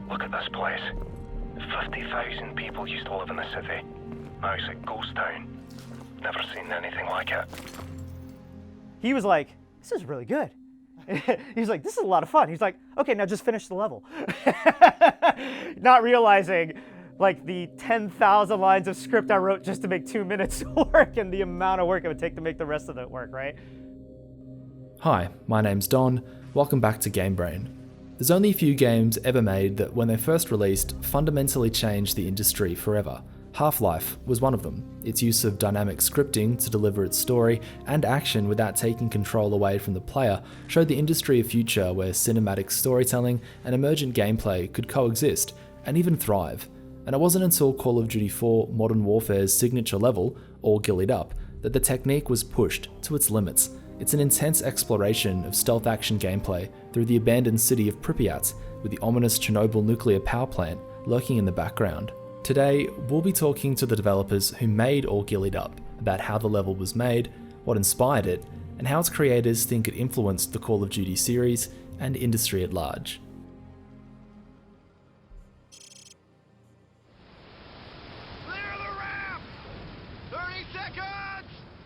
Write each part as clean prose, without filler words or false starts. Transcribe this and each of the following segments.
Look at this place. 50,000 people used to live in the city. Now it's a ghost town. Never seen anything like it. He was like, this is really good. He's like, this is a lot of fun. He's like, okay, now just finish the level. Not realizing like the 10,000 lines of script I wrote just to make 2 minutes work and the amount of work it would take to make the rest of it work, right? Hi, my name's Don. Welcome back to Game Brain. There's only a few games ever made that, when they first released, fundamentally changed the industry forever. Half-Life was one of them. Its use of dynamic scripting to deliver its story and action without taking control away from the player showed the industry a future where cinematic storytelling and emergent gameplay could coexist and even thrive. And it wasn't until Call of Duty 4 Modern Warfare's signature level, All Ghillied Up, that the technique was pushed to its limits. It's an intense exploration of stealth action gameplay through the abandoned city of Pripyat, with the ominous Chernobyl nuclear power plant lurking in the background. Today, we'll be talking to the developers who made All Ghillied Up about how the level was made, what inspired it, and how its creators think it influenced the Call of Duty series and industry at large.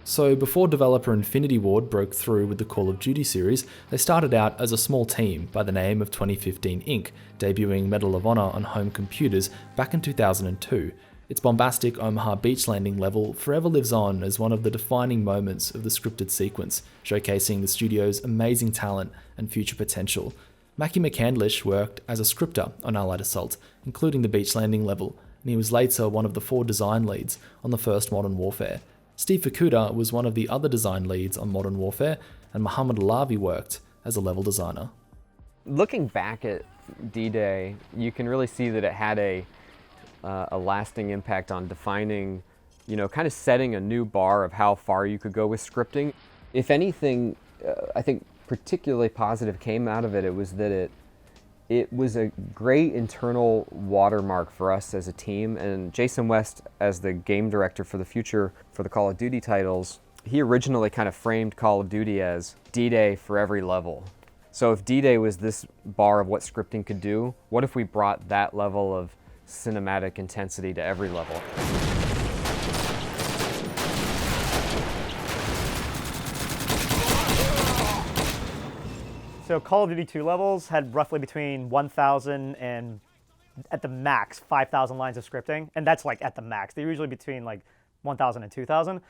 So before developer Infinity Ward broke through with the Call of Duty series, they started out as a small team by the name of 2015 Inc., debuting Medal of Honor on home computers back in 2002. Its bombastic Omaha beach landing level forever lives on as one of the defining moments of the scripted sequence, showcasing the studio's amazing talent and future potential. Mackie McCandlish worked as a scripter on Allied Assault, including the beach landing level, and he was later one of the 4 design leads on the first Modern Warfare. Steve Fukuda was one of the other design leads on Modern Warfare, and Muhammad Alavi worked as a level designer. Looking back at D-Day, you can really see that it had a lasting impact on defining, kind of setting a new bar of how far you could go with scripting. If anything, I think particularly positive came out of it, it was that it was a great internal watermark for us as a team, and Jason West, as the game director for the future for the Call of Duty titles, he originally kind of framed Call of Duty as D-Day for every level. So if D-Day was this bar of what scripting could do, what if we brought that level of cinematic intensity to every level? So Call of Duty 2 levels had roughly between 1,000 and, at the max, 5,000 lines of scripting. And that's like at the max. They're usually between like 1,000 and 2,000.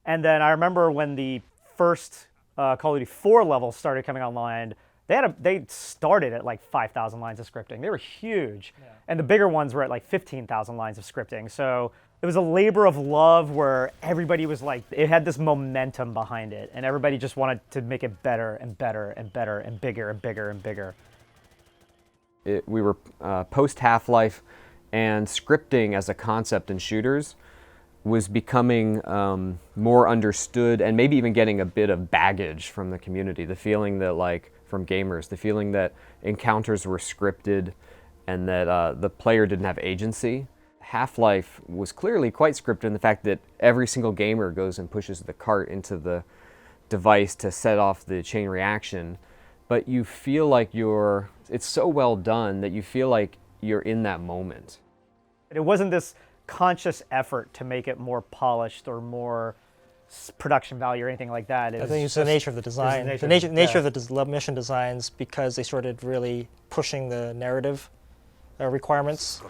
And then I remember when the first Call of Duty 4 levels started coming online, they started at like 5,000 lines of scripting. They were huge. Yeah. And the bigger ones were at like 15,000 lines of scripting. So it was a labor of love where everybody was like, it had this momentum behind it, and everybody just wanted to make it better and better and better and bigger and bigger and bigger. We were post Half-Life, and scripting as a concept in shooters was becoming more understood, and maybe even getting a bit of baggage from the community. The feeling that, like, from gamers, the feeling that encounters were scripted and that the player didn't have agency. Half-Life was clearly quite scripted in the fact that every single gamer goes and pushes the cart into the device to set off the chain reaction, but you feel like it's so well done that you feel like you're in that moment. It wasn't this conscious effort to make it more polished or more production value or anything like that. I think it's the nature of the design. The nature of the mission designs, because they started really pushing the narrative requirements.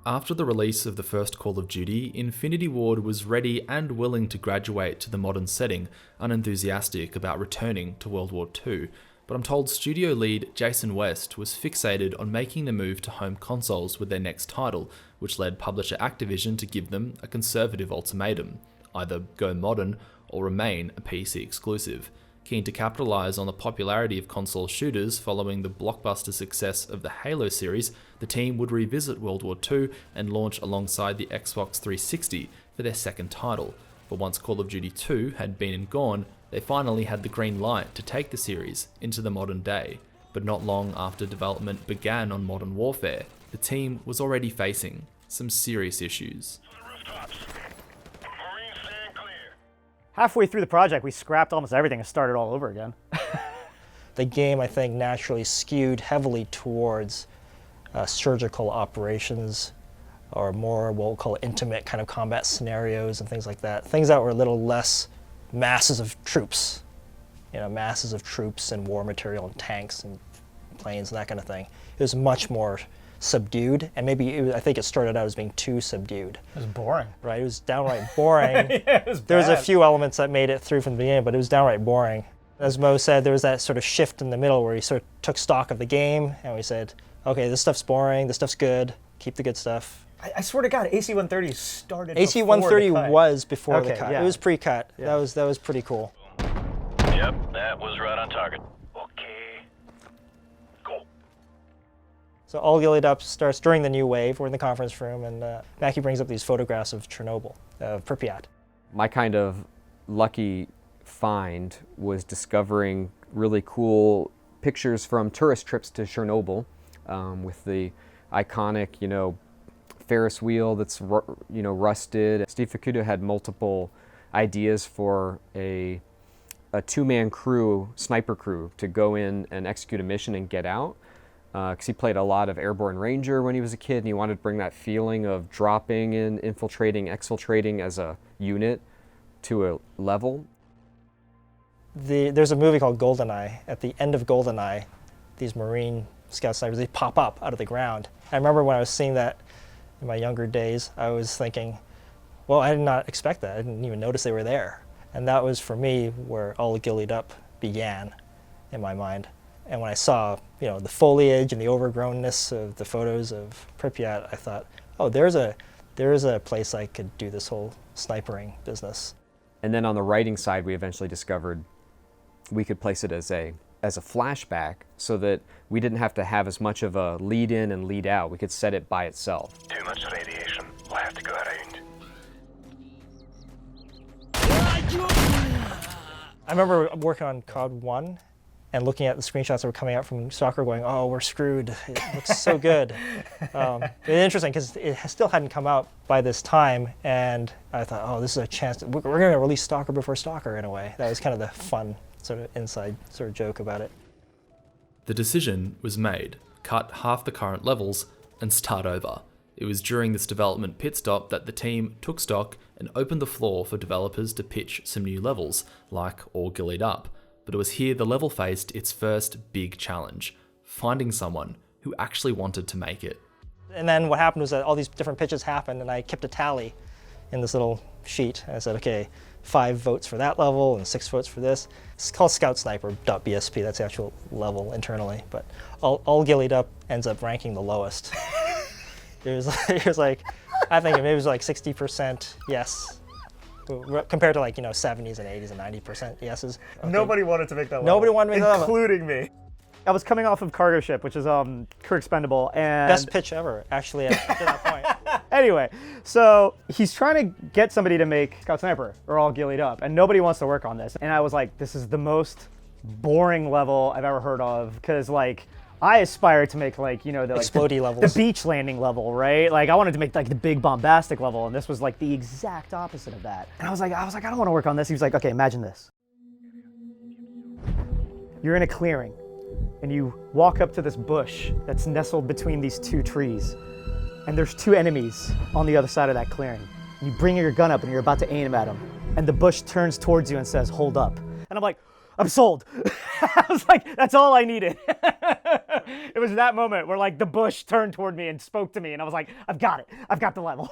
After the release of the first Call of Duty, Infinity Ward was ready and willing to graduate to the modern setting, unenthusiastic about returning to World War II. But I'm told studio lead Jason West was fixated on making the move to home consoles with their next title, which led publisher Activision to give them a conservative ultimatum: either go modern or remain a PC exclusive. Keen to capitalise on the popularity of console shooters following the blockbuster success of the Halo series, the team would revisit World War II and launch alongside the Xbox 360 for their second title. But once Call of Duty 2 had been and gone, they finally had the green light to take the series into the modern day. But not long after development began on Modern Warfare, the team was already facing some serious issues. Halfway through the project, we scrapped almost everything and started all over again. The game, I think, naturally skewed heavily towards surgical operations, or more what we'll call intimate kind of combat scenarios and things like that. Things that were a little less masses of troops, masses of troops and war material and tanks and planes and that kind of thing. It was much more subdued, and I think it started out as being too subdued. It was boring. Right, it was downright boring. Yeah, it was bad. There was a few elements that made it through from the beginning, but it was downright boring. As Mo said, there was that sort of shift in the middle where he sort of took stock of the game, and we said, okay, this stuff's boring, this stuff's good, keep the good stuff. I swear to God, AC-130 started AC-130 was before the cut. Yeah. It was pre-cut. Yeah. That was pretty cool. Yep, that was right on target. Okay. Go. So All Ghillied Up starts during the new wave. We're in the conference room, and Mackie brings up these photographs of Chernobyl, of Pripyat. My kind of lucky find was discovering really cool pictures from tourist trips to Chernobyl, with the iconic, Ferris wheel that's rusted. Steve Fukuda had multiple ideas for a two-man crew, sniper crew, to go in and execute a mission and get out. Because he played a lot of Airborne Ranger when he was a kid, and he wanted to bring that feeling of dropping in, infiltrating, exfiltrating as a unit to a level. There's a movie called GoldenEye. At the end of GoldenEye, these Marine scout snipers, they pop up out of the ground. I remember when I was seeing that in my younger days, I was thinking, well, I did not expect that. I didn't even notice they were there. And that was, for me, where All Ghillied Up began in my mind. And when I saw, the foliage and the overgrownness of the photos of Pripyat, I thought, oh, there's a place I could do this whole snipering business. And then on the writing side, we eventually discovered we could place it as a flashback, so that we didn't have to have as much of a lead in and lead out. We could set it by itself. Too much radiation. We'll have to go around. I remember working on COD 1 and looking at the screenshots that were coming out from Stalker going, oh, we're screwed. It looks so good. It's interesting because it still hadn't come out by this time, and I thought, oh, this is a chance. We're going to release Stalker before Stalker in a way. That was kind of the fun sort of inside sort of joke about it. The decision was made: cut half the current levels and start over. It was during this development pit stop that the team took stock and opened the floor for developers to pitch some new levels, like All Ghillied Up. But it was here the level faced its first big challenge: finding someone who actually wanted to make it. And then what happened was that all these different pitches happened, and I kept a tally in this little sheet. I said, okay, 5 votes for that level and 6 votes for this. It's called scoutsniper.bsp. That's the actual level internally. But All Ghillied Up ends up ranking the lowest. it was like, I think maybe it was like 60% yes, compared to 70s and 80s and 90% yeses. Okay. Nobody wanted to make that level. Nobody wanted to make that level. Including me. I was coming off of Cargo Ship, which is Crew Expendable, and best pitch ever, actually, up to that point. Anyway, so he's trying to get somebody to make Scout Sniper or All Ghillied Up, and nobody wants to work on this. And I was like, this is the most boring level I've ever heard of, because I aspire to make explodey levels, the beach landing level, right? I wanted to make the big bombastic level, and this was the exact opposite of that. And I was like, I don't want to work on this. He was like, okay, imagine this. You're in a clearing, and you walk up to this bush that's nestled between these 2 trees, and there's 2 enemies on the other side of that clearing. And you bring your gun up and you're about to aim at them, and the bush turns towards you and says, hold up. And I'm like, I'm sold. I was like, that's all I needed. It was that moment where the bush turned toward me and spoke to me, and I was like, I've got it. I've got the level.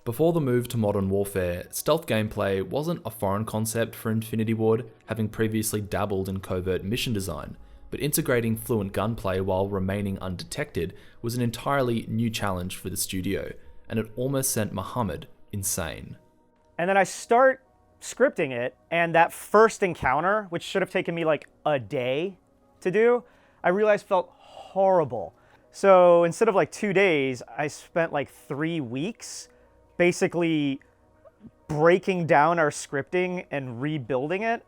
Before the move to modern warfare, stealth gameplay wasn't a foreign concept for Infinity Ward, having previously dabbled in covert mission design, but integrating fluent gunplay while remaining undetected was an entirely new challenge for the studio, and it almost sent Mohammed insane. And then I start scripting it, and that first encounter, which should have taken me a day to do, I realized felt horrible. So instead of 2 days, I spent 3 weeks basically breaking down our scripting and rebuilding it.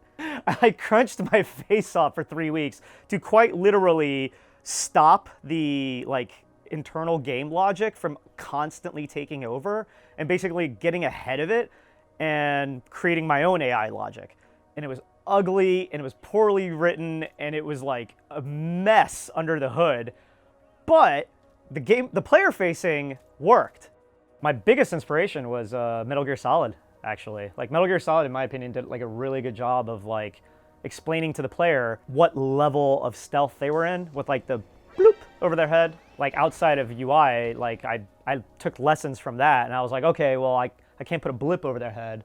I crunched my face off for 3 weeks to quite literally stop the internal game logic from constantly taking over and basically getting ahead of it and creating my own AI logic. And it was ugly and it was poorly written and it was like a mess under the hood. But the player facing worked. My biggest inspiration was Metal Gear Solid, actually. Like Metal Gear Solid, in my opinion, did like a really good job of like explaining to the player what level of stealth they were in with like the bloop over their head. Like outside of UI, like I took lessons from that and I was like, okay, well I can't put a blip over their head,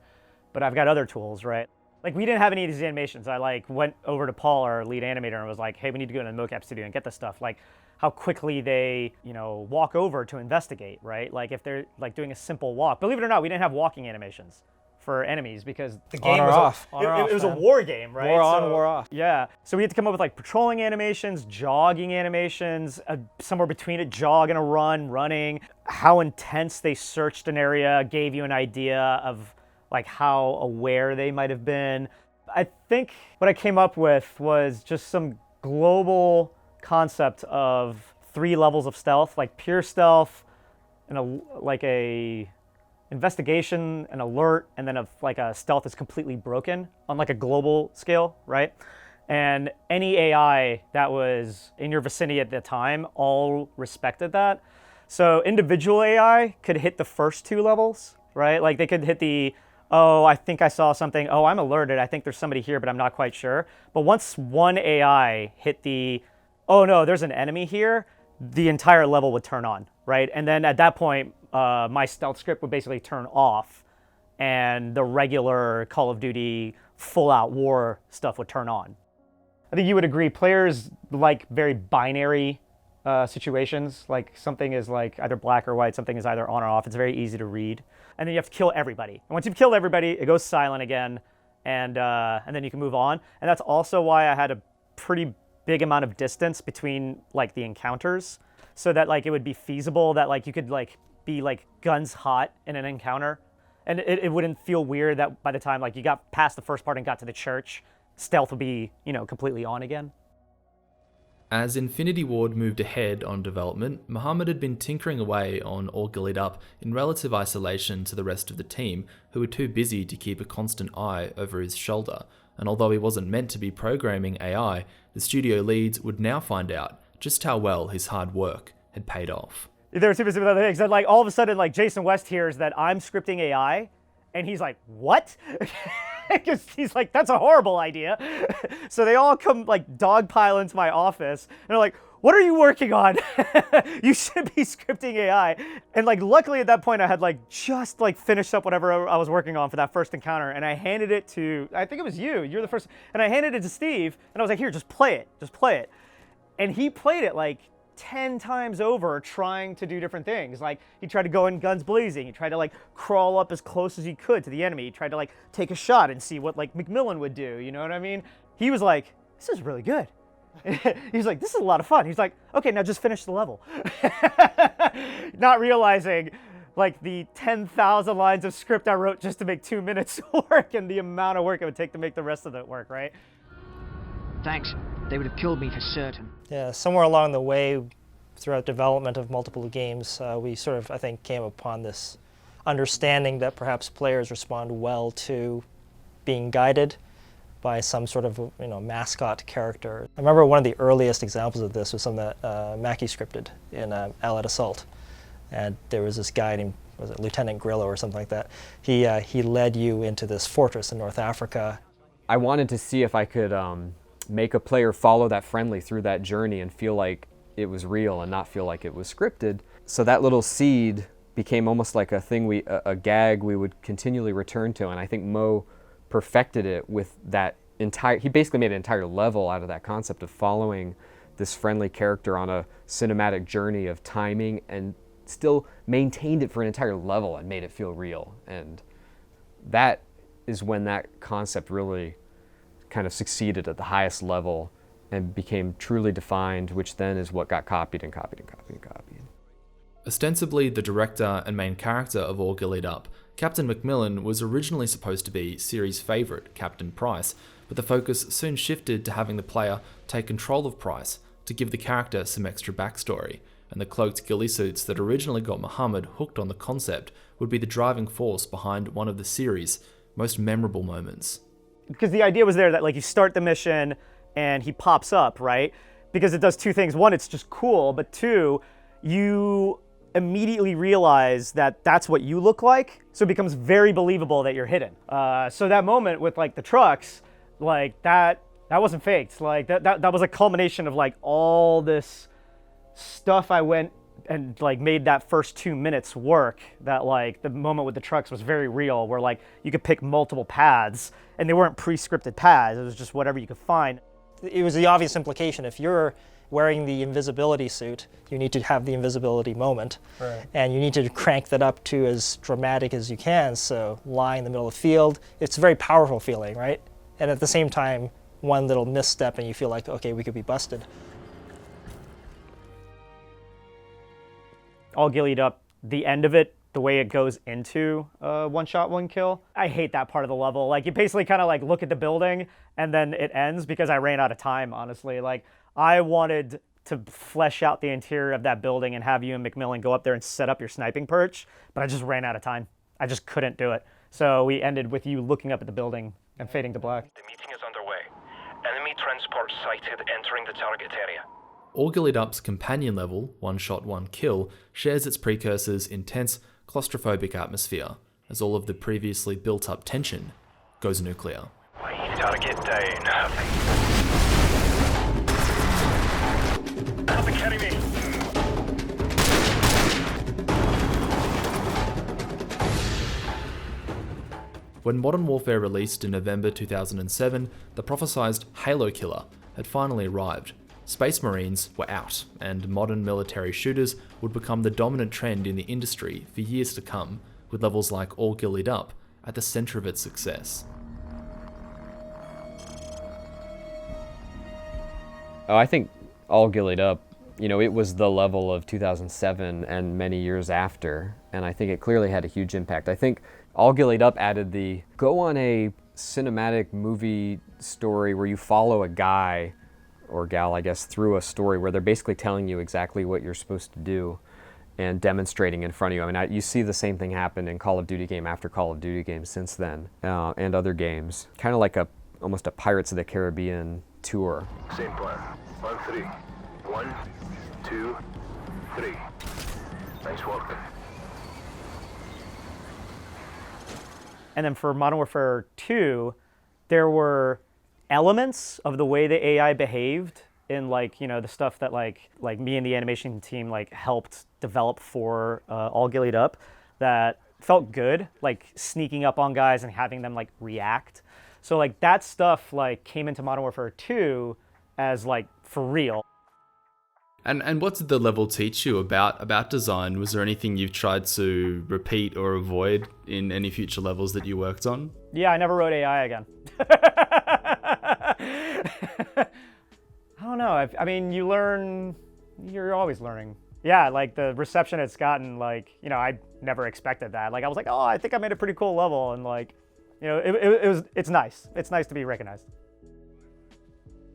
but I've got other tools, right? Like we didn't have any of these animations. I like went over to Paul, our lead animator, and was like, hey, we need to go to the mocap studio and get this stuff. Like how quickly they, walk over to investigate, right? Like if they're like doing a simple walk. Believe it or not, we didn't have walking animations for enemies because the game it was a war game, right? War on, war off. Yeah. So we had to come up with like patrolling animations, jogging animations, somewhere between a jog and a run, running. How intense they searched an area gave you an idea of like how aware they might have been. I think what I came up with was just some global concept of 3 levels of stealth, like pure stealth, and a investigation, an alert, and then a stealth is completely broken on like a global scale, right? And any AI that was in your vicinity at the time all respected that. So individual AI could hit the first 2 levels, right? Like they could hit the, oh, I think I saw something. Oh, I'm alerted. I think there's somebody here, but I'm not quite sure. But once one AI hit the, oh no, there's an enemy here, the entire level would turn on, right? And then at that point, my stealth script would basically turn off and the regular Call of Duty full-out war stuff would turn on. I think you would agree, players like very binary situations, like something is like either black or white, something is either on or off. It's very easy to read. And then you have to kill everybody. And once you've killed everybody, it goes silent again, and then you can move on. And that's also why I had a pretty big amount of distance between like the encounters, so that like it would be feasible that like you could like be like guns hot in an encounter, and it wouldn't feel weird that by the time like you got past the first part and got to the church, stealth would be completely on again. As Infinity Ward moved ahead on development, Mohammed had been tinkering away on All Ghillied Up in relative isolation to the rest of the team, who were too busy to keep a constant eye over his shoulder. And although he wasn't meant to be programming AI, the studio leads would now find out just how well his hard work had paid off. There were two other things. And like all of a sudden, like Jason West hears that I'm scripting AI, and he's like, "What?" Because he's like, "That's a horrible idea." So they all come like dogpile into my office, and they're like, "What are you working on? You should be scripting AI." And like, luckily at that point, I had like just like finished up whatever I was working on for that first encounter, and I handed it to, I think it was you. You're the first, and I handed it to Steve, and I was like, "Here, just play it." And he played it like 10 times over, trying to do different things. Like he tried to go in guns blazing. He tried to like crawl up as close as he could to the enemy. He tried to like take a shot and see what like Macmillan would do. You know what I mean? He was like, "This is really good." He's like, "This is a lot of fun." He's like, "Okay, now just finish the level." Not realizing like the 10,000 lines of script I wrote just to make 2 minutes work, and the amount of work it would take to make the rest of it work, right? Thanks. They would have killed me for certain. Yeah, somewhere along the way, throughout development of multiple games, we sort of, I think, came upon this understanding that perhaps players respond well to being guided by some sort of mascot character. I remember one of the earliest examples of this was something that Mackie scripted in Allied Assault, and there was this guy named, was it Lieutenant Grillo or something like that. He led you into this fortress in North Africa. I wanted to see if I could make a player follow that friendly through that journey and feel like it was real and not feel like it was scripted. So that little seed became almost like a thing a gag we would continually return to, and I think Mo perfected it with that he basically made an entire level out of that concept of following this friendly character on a cinematic journey of timing, and still maintained it for an entire level and made it feel real. And that is when that concept really kind of succeeded at the highest level and became truly defined, which then is what got copied and copied and copied and copied. Ostensibly the director and main character of All Ghillied Up, Captain Macmillan was originally supposed to be series favourite Captain Price, but the focus soon shifted to having the player take control of Price to give the character some extra backstory, and the cloaked ghillie suits that originally got Muhammad hooked on the concept would be the driving force behind one of the series' most memorable moments. Because the idea was there that like you start the mission and he pops up, right? Because it does two things. One, it's just cool, but two, you immediately realize that that's what you look like, so it becomes very believable that you're hidden. So that moment with like the trucks, like that wasn't faked. Like that was a culmination of like all this stuff I went and like made that first 2 minutes work. That like the moment with the trucks was very real, where like you could pick multiple paths and they weren't pre-scripted paths. It was just whatever you could find. It was the obvious implication. If you're wearing the invisibility suit, you need to have the invisibility moment. Right. And you need to crank that up to as dramatic as you can. So lying in the middle of the field, it's a very powerful feeling, right? And at the same time, one little misstep and you feel like, okay, we could be busted. All Ghillied Up, the end of it, the way it goes into one shot, one kill. I hate that part of the level. Like you basically kind of like look at the building and then it ends because I ran out of time, honestly. Like I wanted to flesh out the interior of that building and have you and McMillan go up there and set up your sniping perch, but I just ran out of time. I just couldn't do it. So we ended with you looking up at the building and fading to black. The meeting is underway. Enemy transport sighted entering the target area. All Ghillied Up's companion level, one shot, one kill, shares its precursors' intense, claustrophobic atmosphere, as all of the previously built-up tension goes nuclear. Target down. Help me carry me. When Modern Warfare released in November 2007, the prophesized Halo killer had finally arrived. Space Marines were out, and modern military shooters would become the dominant trend in the industry for years to come, with levels like All Ghillied Up at the center of its success. Oh, I think All Ghillied Up, it was the level of 2007 and many years after, and I think it clearly had a huge impact. I think All Ghillied Up added the go on a cinematic movie story where you follow a guy or gal, I guess, through a story where they're basically telling you exactly what you're supposed to do and demonstrating in front of you. I mean, you see the same thing happen in Call of Duty game after Call of Duty game since then, and other games. Kind of like almost a Pirates of the Caribbean tour. Same plan. On three. 1, 2, 3. Nice work. And then for Modern Warfare 2, there were elements of the way the AI behaved in the stuff that like me and the animation team helped develop for All Ghillied Up that felt good, like sneaking up on guys and having them react. So that stuff came into Modern Warfare 2 as for real. And what did the level teach you about design? Was there anything you've tried to repeat or avoid in any future levels that you worked on? Yeah, I never wrote AI again. I don't know. I mean, you're always learning. Yeah, the reception it's gotten, I never expected that. I was like, oh, I think I made a pretty cool level. And it's nice. It's nice to be recognized.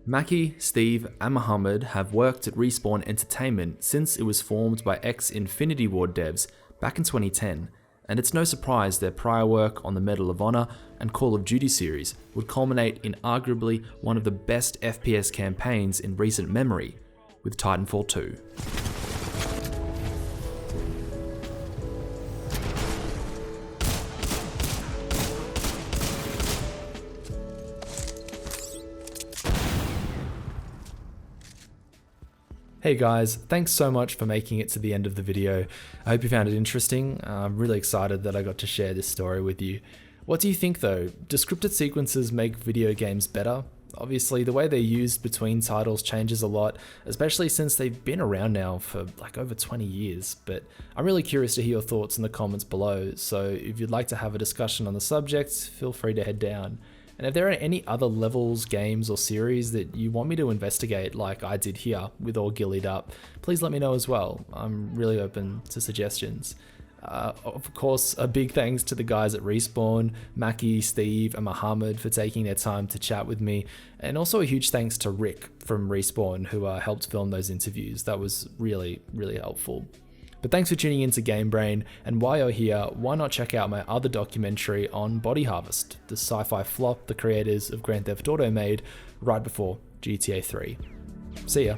Mackie, Steve, and Muhammad have worked at Respawn Entertainment since it was formed by ex-Infinity Ward devs back in 2010, and it's no surprise their prior work on the Medal of Honor and Call of Duty series would culminate in arguably one of the best FPS campaigns in recent memory, with Titanfall 2. Hey guys, thanks so much for making it to the end of the video. I hope you found it interesting. I'm really excited that I got to share this story with you. What do you think though? Do scripted sequences make video games better? Obviously, the way they're used between titles changes a lot, especially since they've been around now for over 20 years. But I'm really curious to hear your thoughts in the comments below, so if you'd like to have a discussion on the subject, feel free to head down. And if there are any other levels, games, or series that you want me to investigate like I did here with All Ghillied Up, please let me know as well. I'm really open to suggestions. Of course, a big thanks to the guys at Respawn, Mackie, Steve, and Mohammed for taking their time to chat with me, and also a huge thanks to Rick from Respawn who helped film those interviews. That was really, really helpful. But thanks for tuning in to Game Brain, and while you're here, why not check out my other documentary on Body Harvest, the sci-fi flop the creators of Grand Theft Auto made right before GTA 3. See ya.